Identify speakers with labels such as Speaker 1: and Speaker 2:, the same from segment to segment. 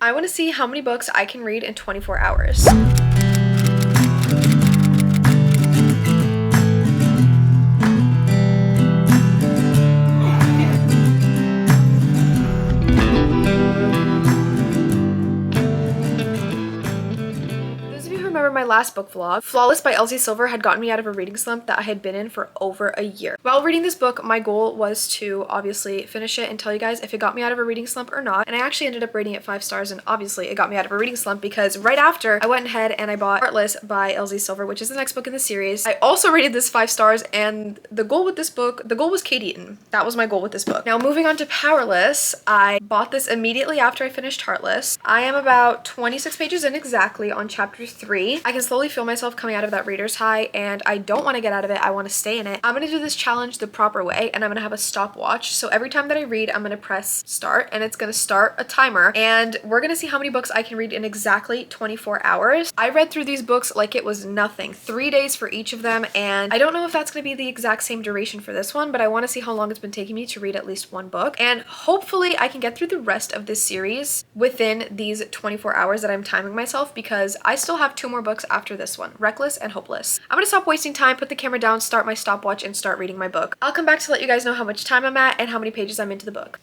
Speaker 1: I want to see how many books I can read in 24 hours. Remember my last book vlog, Flawless by Elsie had gotten me out of a reading slump that I had been in for over a year. While reading this book, my goal was to obviously finish it and tell you guys if it got me out of a reading slump or not, and I actually ended up rating it 5 stars, and obviously it got me out of a reading slump because right after I went ahead and I bought Heartless by Elsie, which is the next book in the series. I also rated this 5 stars, and the goal with this book, the goal was Kate Eaton. That was my goal with this book. Now moving on to Powerless, I bought this immediately after I finished Heartless. I am about 26 pages in exactly on chapter 3. I can slowly feel myself coming out of that reader's high, and I don't want to get out of it. I want to stay in it. I'm going to do this challenge the proper way, and I'm going to have a stopwatch. So every time that I read, I'm going to press start, and it's going to start a timer, and we're going to see how many books I can read in exactly 24 hours. I read through these books like it was nothing. 3 days for each of them, and I don't know if that's going to be the exact same duration for this one, but I want to see how long it's been taking me to read at least one book, and hopefully I can get through the rest of this series within these 24 hours that I'm timing myself, because I still have 2 more books after this one, Reckless and Hopeless. I'm gonna stop wasting time, put the camera down, start my stopwatch, and start reading my book. I'll come back to let you guys know how much time I'm at and how many pages I'm into the book.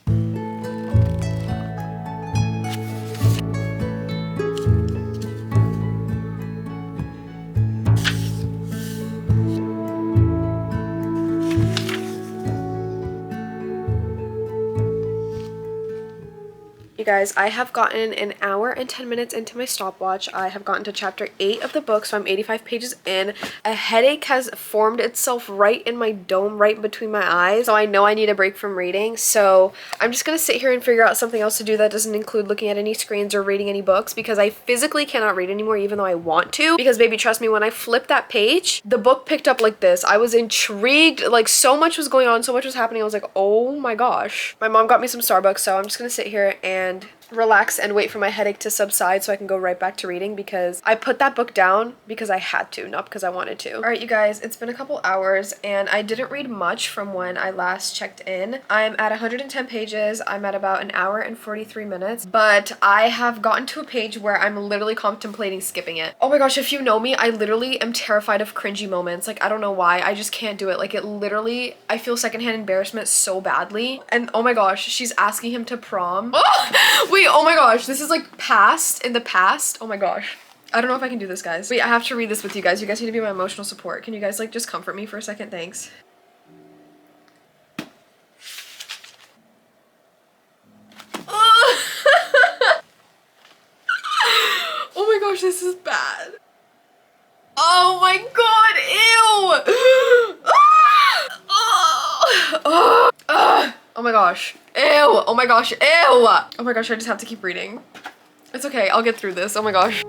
Speaker 1: You guys, I have gotten an hour and 10 minutes into my stopwatch. I have gotten to chapter 8 of the book, so I'm 85 pages in. A headache has formed itself right in my dome, right between my eyes, so I know I need a break from reading. So I'm just gonna sit here and figure out something else to do that doesn't include looking at any screens or reading any books, because I physically cannot read anymore even though I want to. Because baby, trust me, when I flipped that page, the book picked up like this. I was intrigued, like so much was going on, so much was happening. I was like, oh my gosh. My mom got me some Starbucks, so I'm just gonna sit here and relax and wait for my headache to subside so I can go right back to reading, because I put that book down because I had to, not because I wanted to. All right, you guys, it's been a couple hours and I didn't read much from when I last checked in. I'm at 110 pages. I'm at about an hour and 43 minutes, but I have gotten to a page where I'm literally contemplating skipping it. Oh my gosh, if you know me, I literally am terrified of cringy moments. Like, I don't know why, I just can't do it. Like, it literally, I feel secondhand embarrassment so badly. And oh my gosh, she's asking him to prom. Oh! Wait, oh my gosh, this is like in the past. Oh my gosh. I don't know if I can do this, guys. Wait, I have to read this with you guys. You guys need to be my emotional support. Can you guys like just comfort me for a second? Thanks. Oh my gosh, this is bad. Oh my god, ew! Oh my gosh. Ew! Oh my gosh, ew! Oh my gosh, I just have to keep reading. It's okay, I'll get through this. Oh my gosh.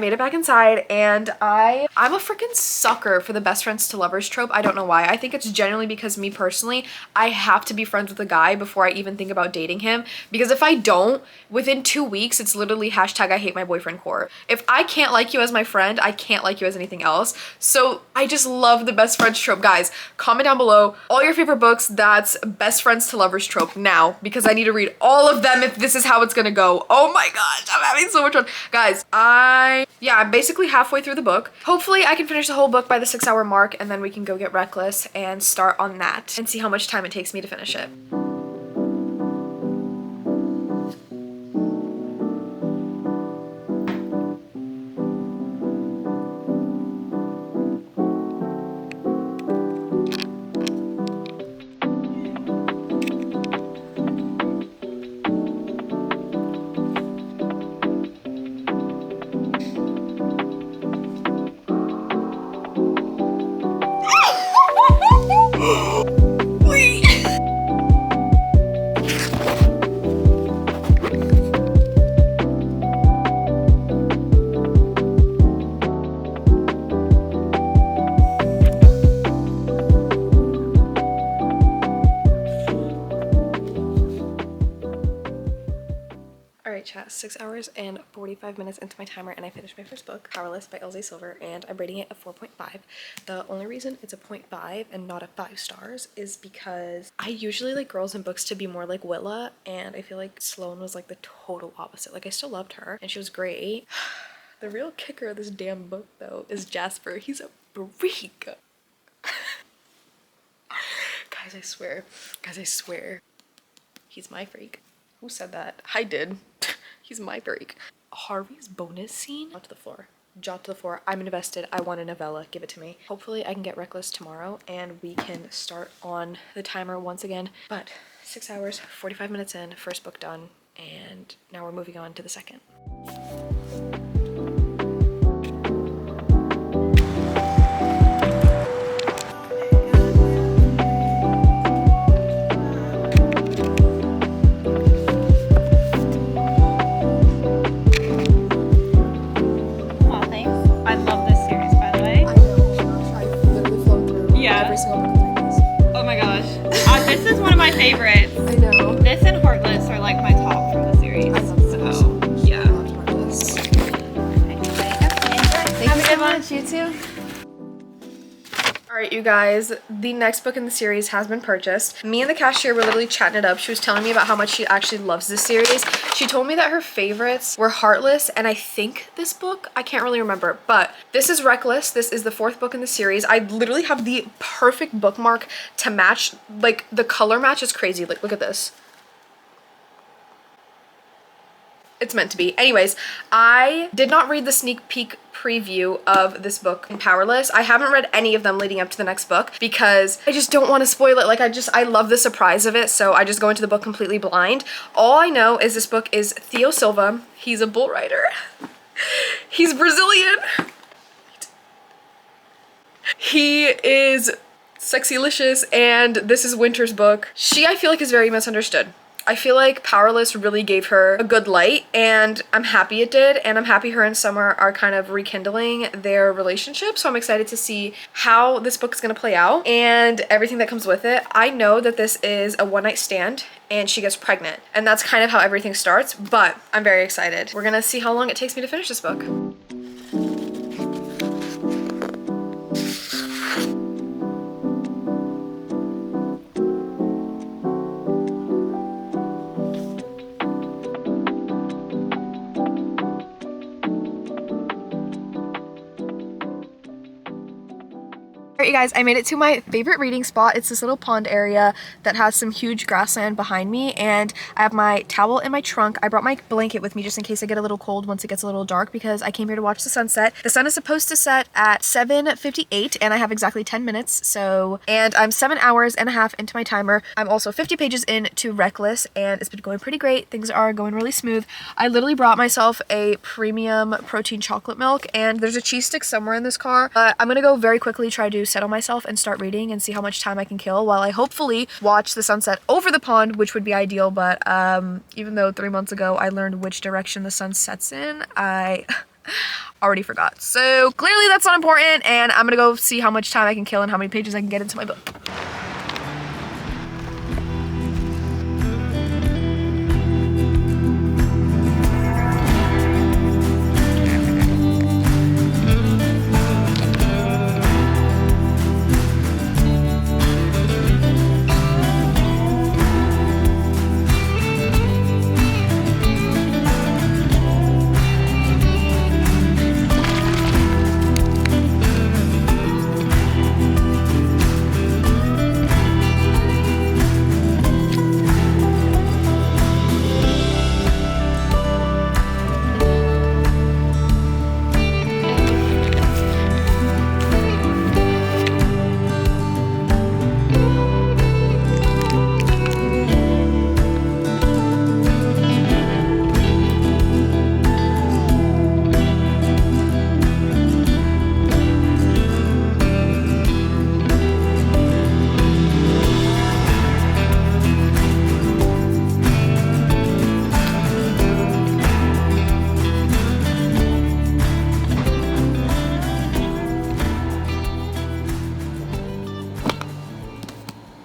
Speaker 1: made it back inside, and I'm a freaking sucker for the best friends to lovers trope. I don't know why. I think it's genuinely because me personally, I have to be friends with a guy before I even think about dating him, because if I don't, within 2 weeks, it's literally hashtag I hate my boyfriend core. If I can't like you as my friend, I can't like you as anything else. So I just love the best friends trope. Guys, comment down below all your favorite books that's best friends to lovers trope now, because I need to read all of them if this is how it's gonna go. Oh my gosh, I'm having so much fun. Guys, I'm basically halfway through the book. Hopefully I can finish the whole book by the 6-hour mark, and then we can go get Reckless and start on that and see how much time it takes me to finish it. Alright chat, 6 hours and 45 minutes into my timer, and I finished my first book, Powerless by Elsie Silver, and I'm rating it a 4.5. The only reason it's a 0.5 and not a 5 stars is because I usually like girls in books to be more like Willa, and I feel like Sloane was like the total opposite. Like, I still loved her and she was great. The real kicker of this damn book though is Jasper. He's a freak. Guys, I swear, he's my freak. Who said that? I did. He's my freak. Harvey's bonus scene. Jaw to the floor. Jaw to the floor. I'm invested. I want a novella. Give it to me. Hopefully I can get Reckless tomorrow and we can start on the timer once again. But 6 hours, 45 minutes in, first book done, and now we're moving on to the second.
Speaker 2: This is one of my favorites.
Speaker 1: I know.
Speaker 2: This and Heartless are like my top from the series.
Speaker 1: I love this.
Speaker 2: So, yeah.
Speaker 1: I love Heartless. Have a good one. You too. Alright, you guys, the next book in the series has been purchased. Me and the cashier were literally chatting it up. She was telling me about how much she actually loves this series. She told me that her favorites were Heartless and I think this book. I can't really remember, but this is Reckless. This is the 4th book in the series. I literally have the perfect bookmark to match. Like, the color match is crazy. Like, look at this. It's meant to be. Anyways, I did not read the sneak peek preview of this book in Powerless. I haven't read any of them leading up to the next book because I just don't want to spoil it. Like, I love the surprise of it, so I just go into the book completely blind. All I know is this book is Theo Silva. He's a bull rider. He's Brazilian. He is sexylicious, and this is Winter's book. She, I feel like, is very misunderstood. I feel like Powerless really gave her a good light, and I'm happy it did, and I'm happy her and Summer are kind of rekindling their relationship, so I'm excited to see how this book is going to play out and everything that comes with it. I know that this is a one-night stand and she gets pregnant, and that's kind of how everything starts, but I'm very excited. We're gonna see how long it takes me to finish this book. Alright, you guys, I made it to my favorite reading spot. It's this little pond area that has some huge grassland behind me, and I have my towel in my trunk. I brought my blanket with me just in case I get a little cold once it gets a little dark, because I came here to watch the sunset. The sun is supposed to set at 7:58 and I have exactly 10 minutes, and I'm 7 hours and a half into my timer. I'm also 50 pages into Reckless, and it's been going pretty great. Things are going really smooth. I literally brought myself a premium protein chocolate milk, and there's a cheese stick somewhere in this car, but I'm gonna go very quickly try to settle myself and start reading and see how much time I can kill while I hopefully watch the sunset over the pond, which would be ideal. But even though 3 months ago I learned which direction the sun sets in, I Already forgot. So clearly that's not important, and I'm gonna go see how much time I can kill and how many pages I can get into my book.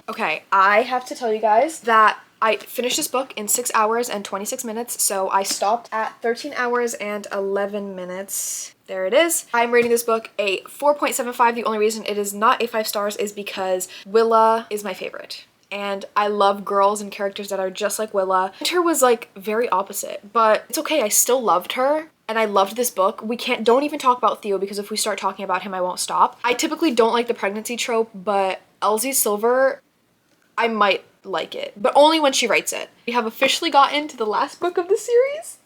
Speaker 1: Okay, I have to tell you guys that I finished this book in 6 hours and 26 minutes, so I stopped at 13 hours and 11 minutes. There it is. I'm rating this book a 4.75. The only reason it is not a 5 stars is because Willa is my favorite. And I love girls and characters that are just like Willa. Winter was like very opposite, but it's okay. I still loved her. And I loved this book. Don't even talk about Theo, because if we start talking about him, I won't stop. I typically don't like the pregnancy trope, but Elsie Silver, I might like it, but only when she writes it. We have officially gotten to the last book of the series.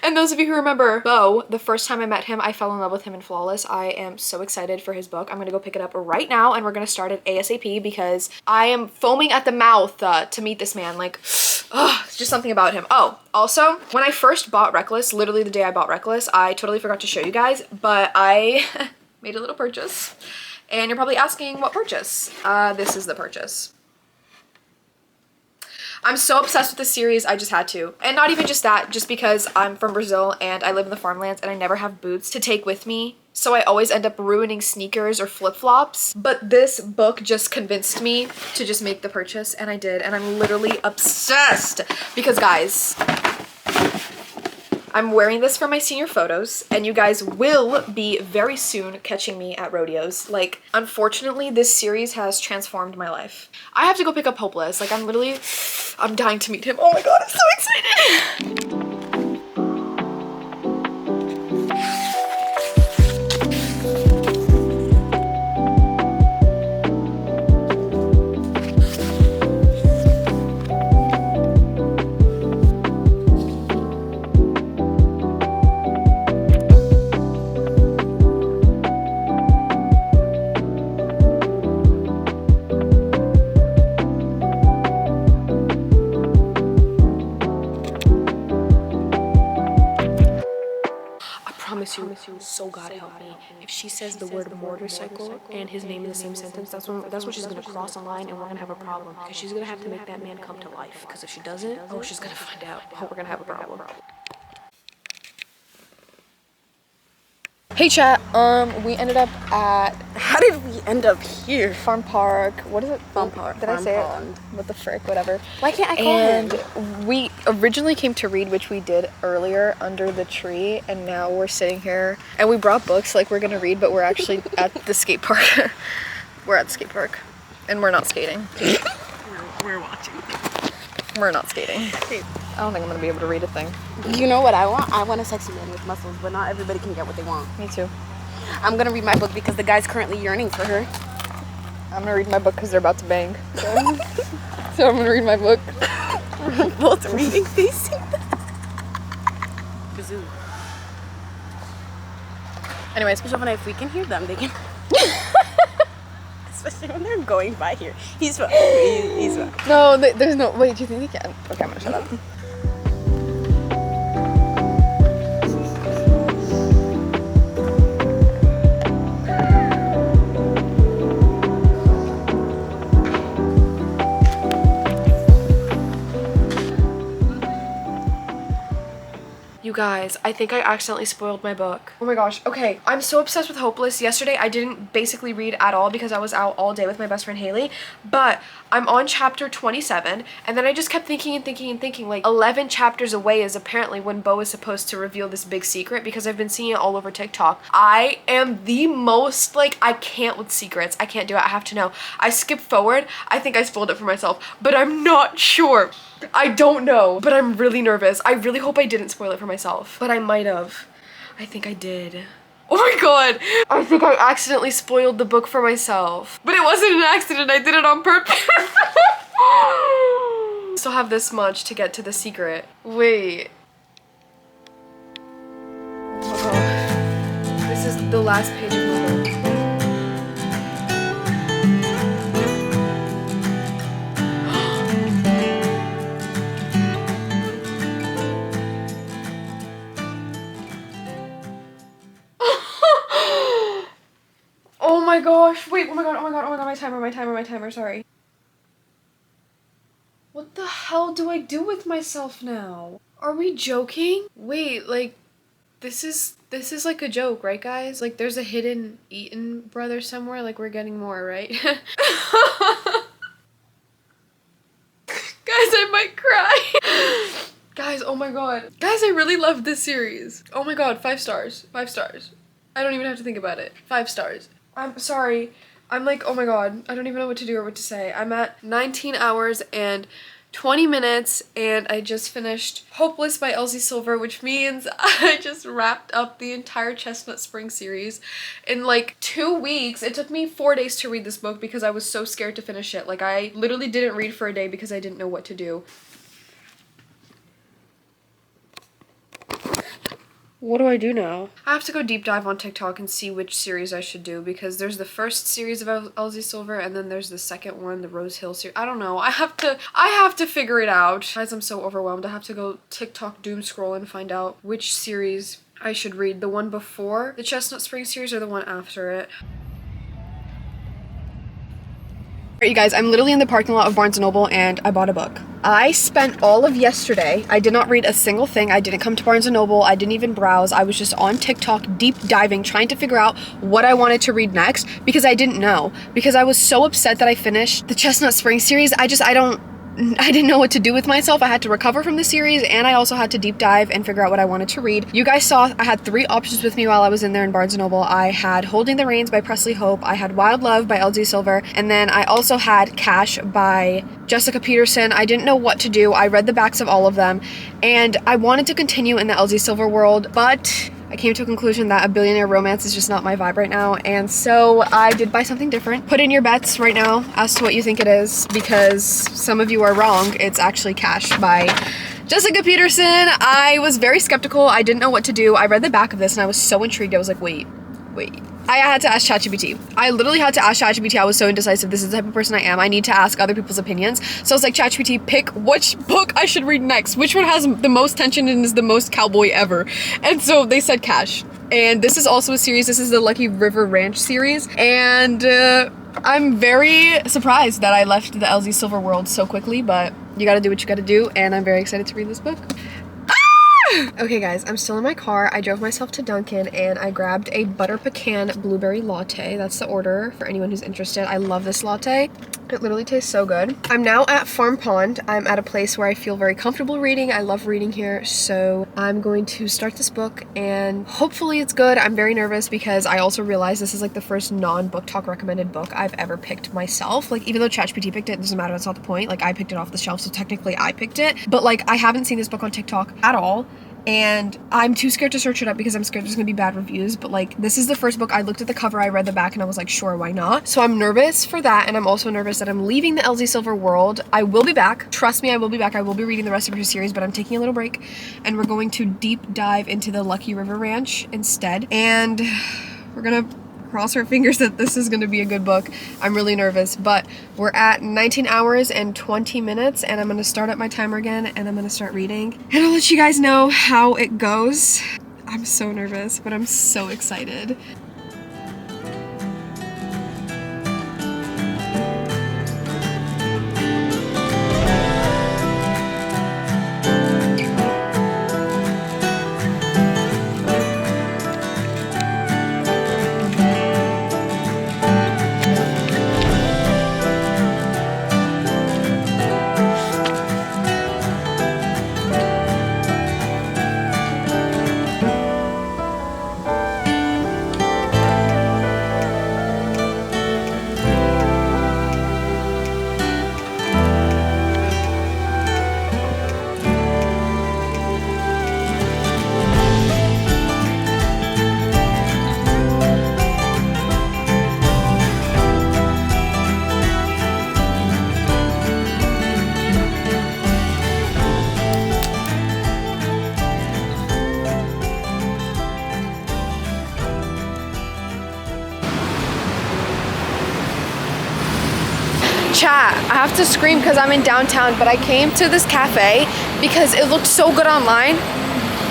Speaker 1: And those of you who remember Beau, the first time I met him, I fell in love with him in Flawless. I am so excited for his book. I'm gonna go pick it up right now, and we're gonna start it ASAP because I am foaming at the mouth to meet this man. Like, it's just something about him. Oh, also, when I first bought Reckless, literally the day I bought Reckless, I totally forgot to show you guys, but I made a little purchase. And you're probably asking what purchase? This is the purchase. I'm so obsessed with this series, I just had to. And not even just that, just because I'm from Brazil and I live in the farmlands and I never have boots to take with me. So I always end up ruining sneakers or flip-flops. But this book just convinced me to just make the purchase, and I did. And I'm literally obsessed because, guys, I'm wearing this for my senior photos, and you guys will be very soon catching me at rodeos. Like, unfortunately, this series has transformed my life. I have to go pick up Hopeless. Like, I'm dying to meet him. Oh my god, I'm so excited! So God help me, if she says the word motorcycle and his name in the same sentence, that's when she's gonna cross a line, and we're gonna have a problem, because she's gonna have to make that man come to life, because if she doesn't, oh, she's gonna find out. Oh, we're gonna have a problem. Hey chat, we ended up at...
Speaker 3: How did we end up here?
Speaker 1: Farm Park. What is it?
Speaker 3: Farm Park.
Speaker 1: Did I say it? What the frick? Whatever.
Speaker 3: Why can't I call him?
Speaker 1: And we originally came to read, which we did earlier under the tree, and now we're sitting here and we brought books like we're gonna read, but we're actually at the skate park. We're at the skate park and we're not skating.
Speaker 3: We're watching.
Speaker 1: We're not skating. I don't think I'm gonna be able to read a thing.
Speaker 3: You know what I want? I want a sexy man with muscles, but not everybody can get what they want.
Speaker 1: Me too.
Speaker 3: I'm gonna read my book because the guy's currently yearning for her.
Speaker 1: I'm gonna read my book because they're about to bang. So I'm gonna read my book.
Speaker 3: We're both reading facing. Kazoo.
Speaker 1: Anyways,
Speaker 3: if we can hear them, they can. Especially when they're going by here. He's fine. He's fine.
Speaker 1: No, there's no. Wait, do you think they can? Okay, I'm gonna shut up. You guys, I think I accidentally spoiled my book. Oh my gosh. Okay, I'm so obsessed with Hopeless. Yesterday, I didn't basically read at all because I was out all day with my best friend Haley, but I'm on chapter 27, and then I just kept thinking and thinking and thinking, like 11 chapters away is apparently when Bo is supposed to reveal this big secret, because I've been seeing it all over TikTok. I am the most, like, I can't with secrets. I can't do it. I have to know. I skipped forward. I think I spoiled it for myself, but I'm not sure. I don't know, but I'm really nervous. I really hope I didn't spoil it for myself, but I might have. I think I did. Oh my god, I think I accidentally spoiled the book for myself. But it wasn't an accident, I did it on purpose. Still have this much to get to the secret. Wait. Oh my god. This is the last page of the book. Oh my gosh, wait, oh my god, my timer, sorry. What the hell do I do with myself now? Are we joking? Wait, like, this is like a joke, right guys? Like, there's a hidden Eaton brother somewhere, like we're getting more, right? Guys, I might cry. Guys, oh my god. Guys, I really love this series. Oh my god, 5 stars, 5 stars. I don't even have to think about it, 5 stars. I'm sorry. I'm like, oh my god, I don't even know what to do or what to say. I'm at 19 hours and 20 minutes and I just finished Hopeless by Elsie Silver, which means I just wrapped up the entire Chestnut Spring series in like 2 weeks. It took me 4 days to read this book because I was so scared to finish it. Like, I literally didn't read for a day because I didn't know what to do. What do I do now? I have to go deep dive on TikTok and see which series I should do, because there's the first series of Elsie Silver and then there's the second one, the Rose Hill series. I don't know. I have to figure it out. Guys, I'm so overwhelmed. I have to go TikTok doom scroll and find out which series I should read. The one before the Chestnut Spring series or the one after it. Alright, you guys, I'm literally in the parking lot of Barnes & Noble and I bought a book. I spent all of yesterday, I did not read a single thing. I didn't come to Barnes & Noble, I didn't even browse. I was just on TikTok deep diving, trying to figure out what I wanted to read next because I didn't know. Because I was so upset that I finished the Chestnut Spring series, I didn't know what to do with myself. I had to recover from the series and I also had to deep dive and figure out what I wanted to read. You guys saw I had 3 options with me while I was in there in Barnes & Noble. I had Holding the Reins by Presley Hope, I had Wild Love by Elsie Silver, and then I also had Cash by Jessica Peterson. I didn't know what to do. I read the backs of all of them and I wanted to continue in the Elsie Silver world, but I came to a conclusion that a billionaire romance is just not my vibe right now, and so I did buy something different. Put in your bets right now as to what you think it is, because some of you are wrong. It's actually Cash by Jessica Peterson. I was very skeptical. I didn't know what to do. I read the back of this and I was so intrigued. I was like, wait. I had to ask ChatGPT. I literally had to ask ChatGPT. I was so indecisive. This is the type of person I am. I need to ask other people's opinions. So I was like, ChatGPT, pick which book I should read next. Which one has the most tension and is the most cowboy ever? And so they said Cash. And this is also a series. This is the Lucky River Ranch series. And I'm very surprised that I left the Elsie Silver world so quickly, but you gotta do what you gotta do. And I'm very excited to read this book. Okay guys, I'm still in my car. I drove myself to Dunkin' and I grabbed a butter pecan blueberry latte. That's the order for anyone who's interested. I love this latte. It literally tastes so good. I'm now at Farm Pond. I'm at a place where I feel very comfortable reading. I love reading here, so I'm going to start this book and hopefully it's good. I'm very nervous because I also realized this is like the first non-BookTok recommended book I've ever picked myself. Like, even though ChatGPT picked it, it doesn't matter, that's not the point. Like, I picked it off the shelf, so technically I picked it. But like, I haven't seen this book on TikTok at all. And I'm too scared to search it up because I'm scared there's gonna be bad reviews, but like, this is the first book. I looked at the cover, I read the back, and I was like, sure, why not? So I'm nervous for that, and I'm also nervous that I'm leaving the Elsie Silver world. I will be back. Trust me, I will be back. I will be reading the rest of her series, but I'm taking a little break, and we're going to deep dive into the Lucky River Ranch instead, and we're gonna cross our fingers that this is going to be a good book. I'm really nervous, but we're at 19 hours and 20 minutes and I'm going to start up my timer again and I'm going to start reading and I'll let you guys know how it goes. I'm so nervous, but I'm so excited. chat. I have to scream because I'm in downtown, but I came to this cafe because it looked so good online.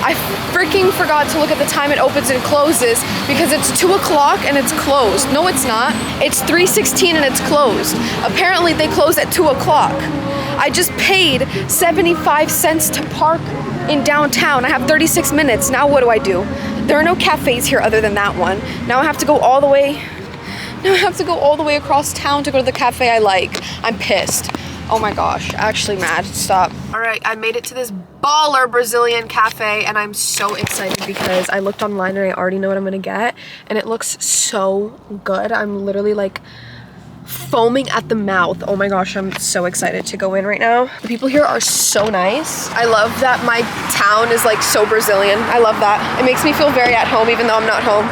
Speaker 1: I freaking forgot to look at the time it opens and closes because it's 2 o'clock and it's closed. No, it's not. It's 3:16 and it's closed. Apparently they close at 2 o'clock. I just paid 75 cents to park in downtown. I have 36 minutes. Now what do? There are no cafes here other than that one. Now I have to go all the way. Now I have to go all the way across town to go to the cafe I like. I'm pissed. Oh my gosh, actually mad. Stop. All right, I made it to this baller Brazilian cafe and I'm so excited because I looked online and I already know what I'm gonna get and it looks so good. I'm literally like foaming at the mouth. Oh my gosh, I'm so excited to go in right now. The people here are so nice. I love that my town is like so Brazilian. I love that. It makes me feel very at home even though I'm not home.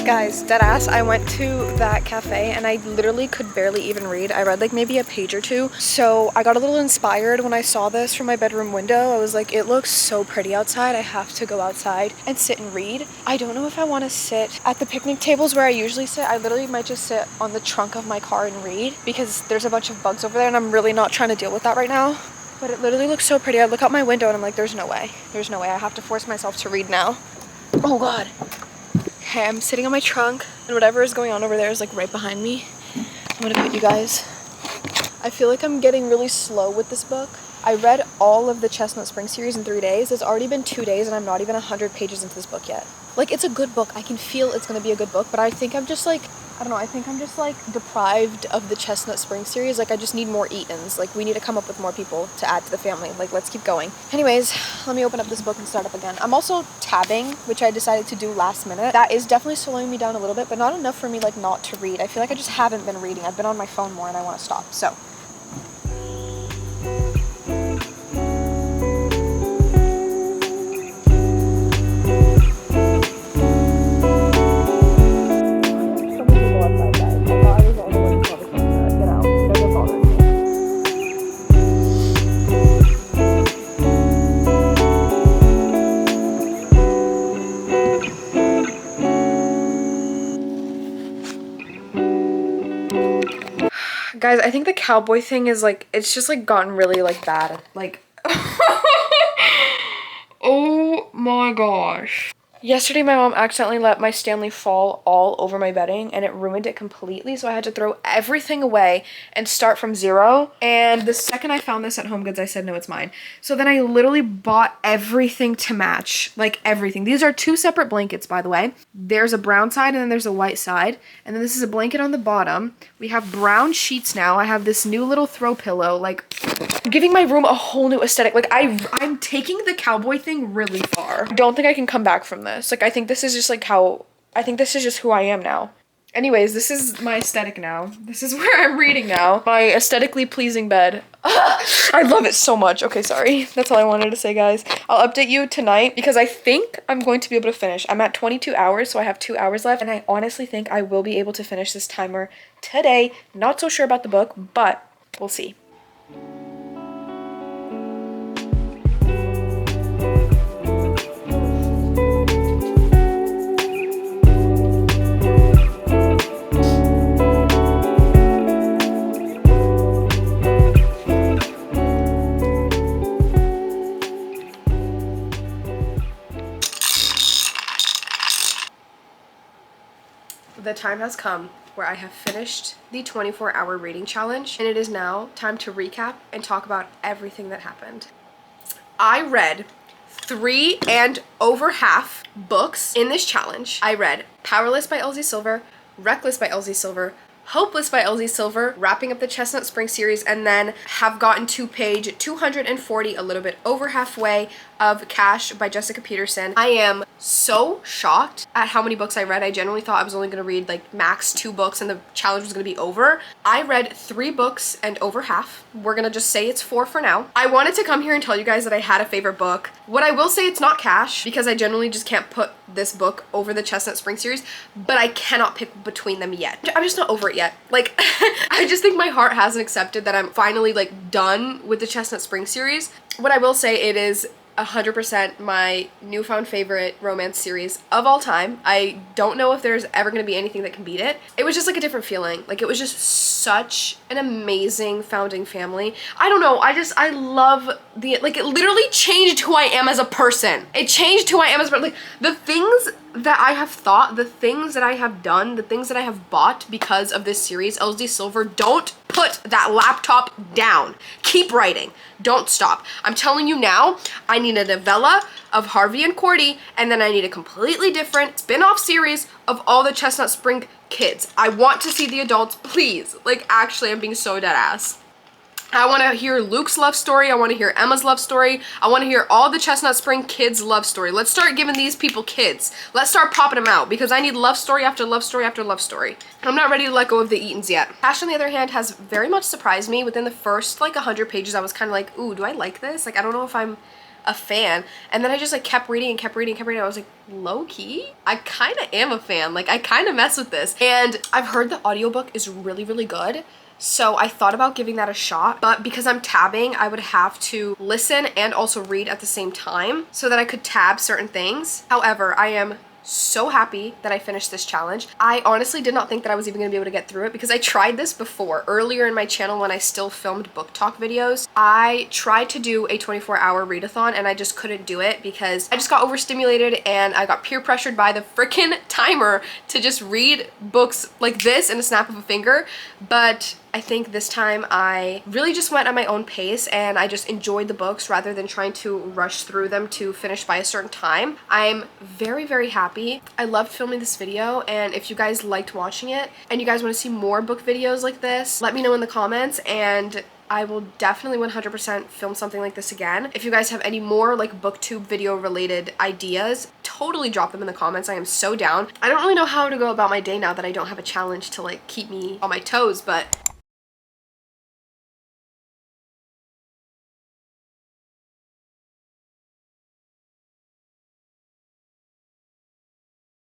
Speaker 1: Guys, deadass, I went to that cafe and I literally could barely even read. I read like maybe a page or two. So I got a little inspired when I saw this from my bedroom window. I was like, it looks so pretty outside. I have to go outside and sit and read. I don't know if I want to sit at the picnic tables where I usually sit. I literally might just sit on the trunk of my car and read because there's a bunch of bugs over there and I'm really not trying to deal with that right now. But it literally looks so pretty. I look out my window and I'm like, there's no way. There's no way. I have to force myself to read now. Oh God. Okay, I'm sitting on my trunk and whatever is going on over there is like right behind me. I'm gonna put you guys. I feel like I'm getting really slow with this book. I read all of the Chestnut Spring series in 3 days. It's already been 2 days and I'm not even 100 pages into this book yet. Like, it's a good book. I can feel it's gonna be a good book, but I think I'm just like, I don't know, I think I'm just like deprived of the Chestnut Spring series. Like, I just need more Etans. Like, we need to come up with more people to add to the family. Like, let's keep going. Anyways, let me open up this book and start up again. I'm also tabbing, which I decided to do last minute. That is definitely slowing me down a little bit, but not enough for me like not to read. I feel like I just haven't been reading. I've been on my phone more and I want to stop. So guys, I think the cowboy thing is like, it's just like gotten really like bad. Like, oh my gosh. Yesterday, my mom accidentally let my Stanley fall all over my bedding and it ruined it completely. So I had to throw everything away and start from zero. And the second I found this at HomeGoods, I said, no, it's mine. So then I literally bought everything to match, like everything. These are 2 separate blankets, by the way. There's a brown side and then there's a white side. And then this is a blanket on the bottom. We have brown sheets now. I have this new little throw pillow, like giving my room a whole new aesthetic. Like I'm taking the cowboy thing really far. I don't think I can come back from this. Like, I think this is just like I think this is just who I am now. Anyways, this is my aesthetic now. This is where I'm reading now. My aesthetically pleasing bed. I love it so much. Okay, sorry. That's all I wanted to say, guys. I'll update you tonight because I think I'm going to be able to finish. I'm at 22 hours, so I have 2 hours left. And I honestly think I will be able to finish this timer today. Not so sure about the book, but we'll see. The time has come where I have finished the 24-hour reading challenge, and it is now time to recap and talk about everything that happened. I read 3 and over half books in this challenge. I read Powerless by Elsie Silver, Reckless by Elsie Silver, Hopeless by Elsie Silver, wrapping up the Chestnut Spring series, and then have gotten to page 240, a little bit over halfway, of Cash by Jessica Peterson. I am so shocked at how many books I read. I generally thought I was only gonna read like max 2 books and the challenge was gonna be over. I read 3 books and over half. We're gonna just say it's 4 for now. I wanted to come here and tell you guys that I had a favorite book. What I will say, it's not Cash, because I generally just can't put this book over the Chestnut Spring series, but I cannot pick between them yet. I'm just not over it yet. Like, I just think my heart hasn't accepted that I'm finally like done with the Chestnut Spring series. What I will say, it is 100% my newfound favorite romance series of all time. I don't know if there's ever going to be anything that can beat it. It was just like a different feeling. Like, it was just such an amazing founding family. I don't know, I love like, it literally changed who I am as a person. It changed who I am as a person. Like, the things that I have thought, the things that I have done, the things that I have bought because of this series. Elsie Silver, don't put that laptop down. Keep writing. Don't stop. I'm telling you now, I need a novella of Harvey and Cordy, and then I need a completely different spin-off series of all the Chestnut Spring kids. I want to see the adults, please. Like, actually, I'm being so dead ass. I want to hear Luke's love story. I want to hear Emma's love story. I want to hear all the Chestnut Spring kids' love story. Let's start giving these people kids. Let's start popping them out, because I need love story after love story after love story. I'm not ready to let go of the Eatons yet. Cash, on the other hand, has very much surprised me. Within the first like 100 pages, I was kind of like, ooh, do I like this? Like, I don't know if I'm a fan. And then I just like kept reading and kept reading and kept reading. I was like, low key, I kind of am a fan. Like, I kind of mess with this. And I've heard the audiobook is really, really good. So I thought about giving that a shot, but because I'm tabbing, I would have to listen and also read at the same time so that I could tab certain things. However, I am so happy that I finished this challenge. I honestly did not think that I was even gonna be able to get through it, because I tried this before. Earlier in my channel, when I still filmed book talk videos, I tried to do a 24-hour readathon and I just couldn't do it because I just got overstimulated and I got peer pressured by the freaking timer to just read books like this in a snap of a finger. But I think this time I really just went at my own pace and I just enjoyed the books rather than trying to rush through them to finish by a certain time. I'm very, very happy. I loved filming this video, and if you guys liked watching it and you guys want to see more book videos like this, let me know in the comments and I will definitely 100% film something like this again. If you guys have any more like booktube video related ideas, totally drop them in the comments. I am so down. I don't really know how to go about my day now that I don't have a challenge to like keep me on my toes, but